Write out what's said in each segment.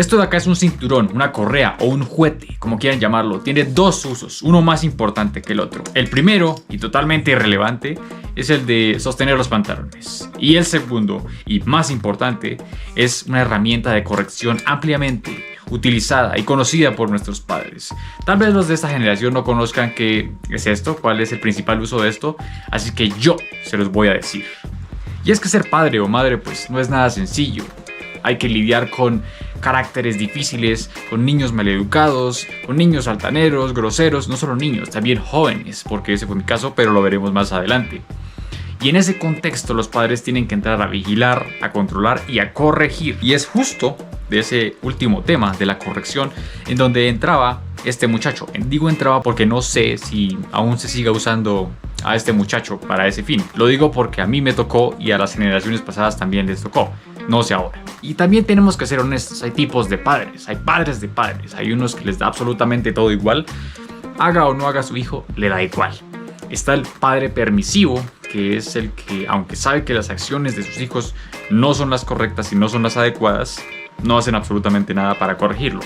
Esto de acá es un cinturón, una correa o un juguete, como quieran llamarlo. Tiene dos usos, uno más importante que el otro. El primero, y totalmente irrelevante, es el de sostener los pantalones. Y el segundo, y más importante, es una herramienta de corrección ampliamente utilizada y conocida por nuestros padres. Tal vez los de esta generación no conozcan qué es esto, cuál es el principal uso de esto, así que yo se los voy a decir. Y es que ser padre o madre pues no es nada sencillo. Hay que lidiar con caracteres difíciles, con niños maleducados, con niños altaneros, groseros, no solo niños, también jóvenes, porque ese fue mi caso, pero lo veremos más adelante. Y en ese contexto los padres tienen que entrar a vigilar, a controlar y a corregir. Y es justo de ese último tema, de la corrección, en donde entraba este muchacho. Digo entraba porque no sé si aún se siga usando a este muchacho para ese fin. Lo digo porque a mí me tocó y a las generaciones pasadas también les tocó. No sé ahora. Y también tenemos que ser honestos. Hay tipos de padres, hay padres de padres. Hay unos que les da absolutamente todo igual. Haga o no haga su hijo, le da igual. Está el padre permisivo, que es el que, aunque sabe que las acciones de sus hijos no son las correctas y no son las adecuadas, no hacen absolutamente nada para corregirlo.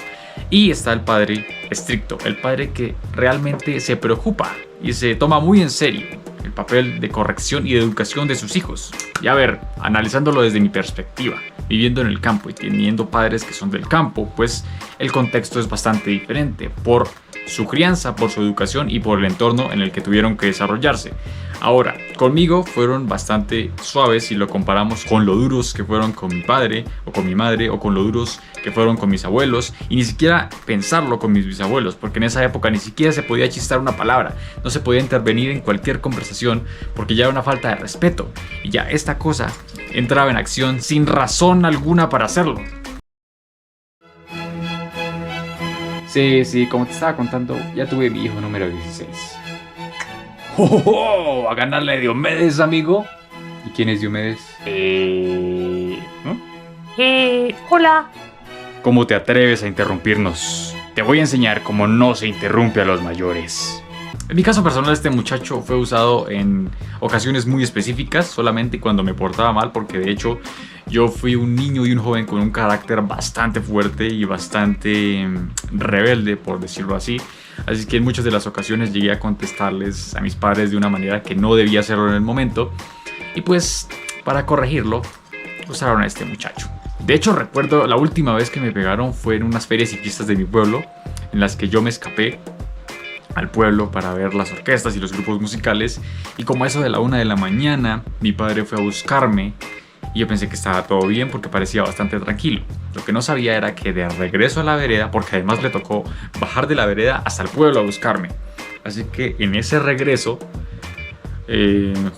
Y está el padre estricto, el padre que realmente se preocupa y se toma muy en serio el papel de corrección y de educación de sus hijos. Y a ver, analizándolo desde mi perspectiva, viviendo en el campo y teniendo padres que son del campo, pues el contexto es bastante diferente por su crianza, por su educación y por el entorno en el que tuvieron que desarrollarse. Ahora, conmigo fueron bastante suaves si lo comparamos con lo duros que fueron con mi padre o con mi madre, o con lo duros que fueron con mis abuelos, y ni siquiera pensarlo con mis bisabuelos, porque en esa época ni siquiera se podía chistar una palabra, no se podía intervenir en cualquier conversación porque ya era una falta de respeto, y ya esta cosa entraba en acción sin razón alguna para hacerlo. Sí, como te estaba contando, ya tuve mi hijo número 16. ¡Oh! A ganarle a Diomedes, amigo. ¿Y quién es Diomedes? Hola. ¿Cómo te atreves a interrumpirnos? Te voy a enseñar cómo no se interrumpe a los mayores. En mi caso personal, este muchacho fue usado en ocasiones muy específicas, solamente cuando me portaba mal, porque de hecho yo fui un niño y un joven con un carácter bastante fuerte y bastante rebelde, por decirlo así. Así que en muchas de las ocasiones llegué a contestarles a mis padres de una manera que no debía hacerlo en el momento. Y pues, para corregirlo, usaron a este muchacho. De hecho, recuerdo la última vez que me pegaron fue en unas ferias y fiestas de mi pueblo, en las que yo me escapé al pueblo para ver las orquestas y los grupos musicales, y como a eso de la 1 de la mañana mi padre fue a buscarme y yo pensé que estaba todo bien porque parecía bastante tranquilo. Lo que no sabía era que de regreso a la vereda, porque además le tocó bajar de la vereda hasta el pueblo a buscarme, así que en ese regreso,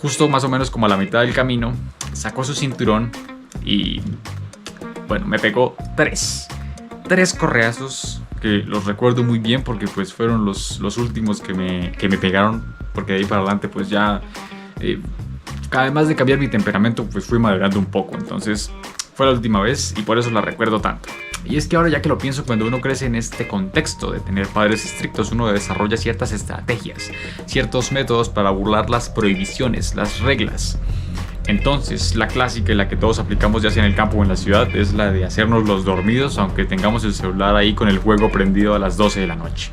justo más o menos como a la mitad del camino, sacó su cinturón y bueno, me pegó tres correazos, que los recuerdo muy bien porque pues fueron los últimos que me pegaron, porque de ahí para adelante pues ya, además de cambiar mi temperamento, pues fui madurando un poco. Entonces fue la última vez y por eso la recuerdo tanto. Y es que ahora, ya que lo pienso, cuando uno crece en este contexto de tener padres estrictos, uno desarrolla ciertas estrategias, ciertos métodos para burlar las prohibiciones, las reglas. Entonces, la clásica y la que todos aplicamos, ya sea en el campo o en la ciudad, es la de hacernos los dormidos aunque tengamos el celular ahí con el juego prendido a las 12 de la noche.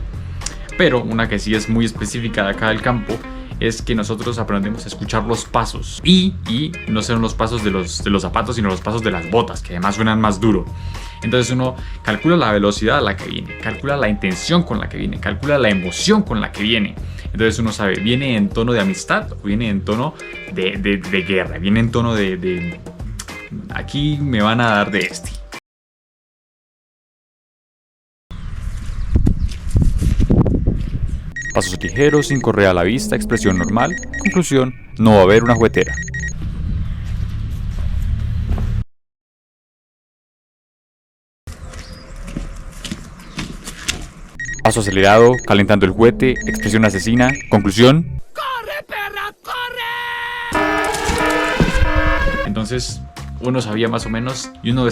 Pero una que sí es muy específica de acá del campo es que nosotros aprendemos a escuchar los pasos y no son los pasos de los zapatos, sino los pasos de las botas, que además suenan más duro. Entonces uno calcula la velocidad a la que viene, calcula la intención con la que viene, calcula la emoción con la que viene. Entonces uno sabe, ¿viene en tono de amistad o viene en tono de guerra? Viene en tono de aquí me van a dar de este. Pasos ligeros, sin correa a la vista, expresión normal. Conclusión, no va a haber una juguetera. Paso acelerado, calentando el juguete, expresión asesina. Conclusión, ¡Corre, perra, corre! Entonces uno sabía más o menos y uno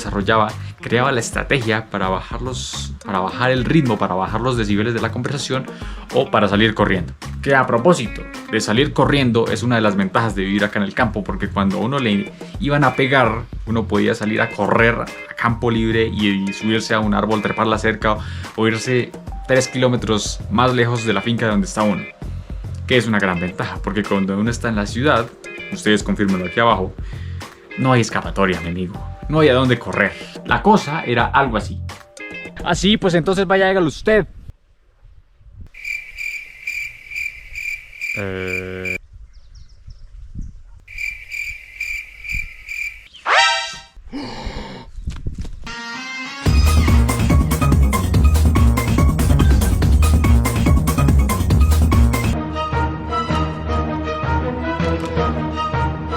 creaba la estrategia para bajar el ritmo, para bajar los decibeles de la conversación o para salir corriendo. Que a propósito de salir corriendo es una de las ventajas de vivir acá en el campo, porque cuando a uno le iban a pegar, uno podía salir a correr a campo libre y subirse a un árbol, trepar la cerca o irse 3 kilómetros más lejos de la finca de donde está uno. Que es una gran ventaja, porque cuando uno está en la ciudad, ustedes confirmenlo aquí abajo, no hay escapatoria, mi amigo. No hay a dónde correr. La cosa era algo así. Así, pues entonces vaya, hágalo usted. No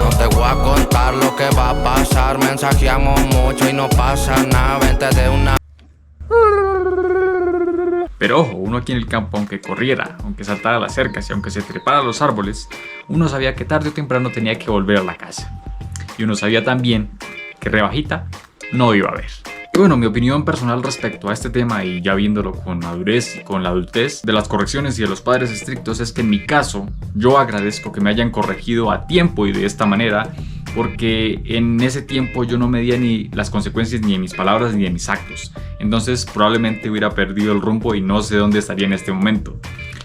te voy a contar lo que va a pasar. Mensajeamos mucho y no pasa nada. Vente de una. Pero ojo, uno aquí en el campo, aunque corriera, aunque saltara las cercas y aunque se trepara a los árboles, uno sabía que tarde o temprano tenía que volver a la casa. Y uno sabía también que rebajita no iba a haber. Y bueno, mi opinión personal respecto a este tema, y ya viéndolo con madurez y con la adultez de las correcciones y de los padres estrictos, es que en mi caso yo agradezco que me hayan corregido a tiempo y de esta manera, porque en ese tiempo yo no medía ni las consecuencias ni de mis palabras ni de mis actos. Entonces probablemente hubiera perdido el rumbo y no sé dónde estaría en este momento.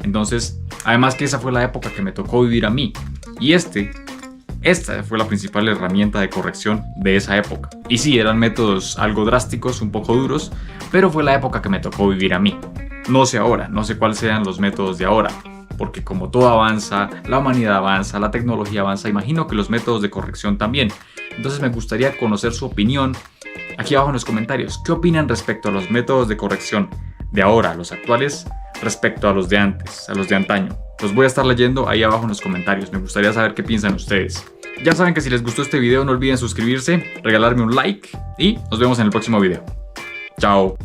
Entonces, además que esa fue la época que me tocó vivir a mí. Y esta fue la principal herramienta de corrección de esa época. Y sí, eran métodos algo drásticos, un poco duros, pero fue la época que me tocó vivir a mí. No sé ahora, no sé cuáles sean los métodos de ahora, porque como todo avanza, la humanidad avanza, la tecnología avanza, imagino que los métodos de corrección también. Entonces me gustaría conocer su opinión aquí abajo en los comentarios. ¿Qué opinan respecto a los métodos de corrección de ahora, los actuales, respecto a los de antes, a los de antaño? Los voy a estar leyendo ahí abajo en los comentarios. Me gustaría saber qué piensan ustedes. Ya saben que si les gustó este video no olviden suscribirse, regalarme un like y nos vemos en el próximo video. Chao.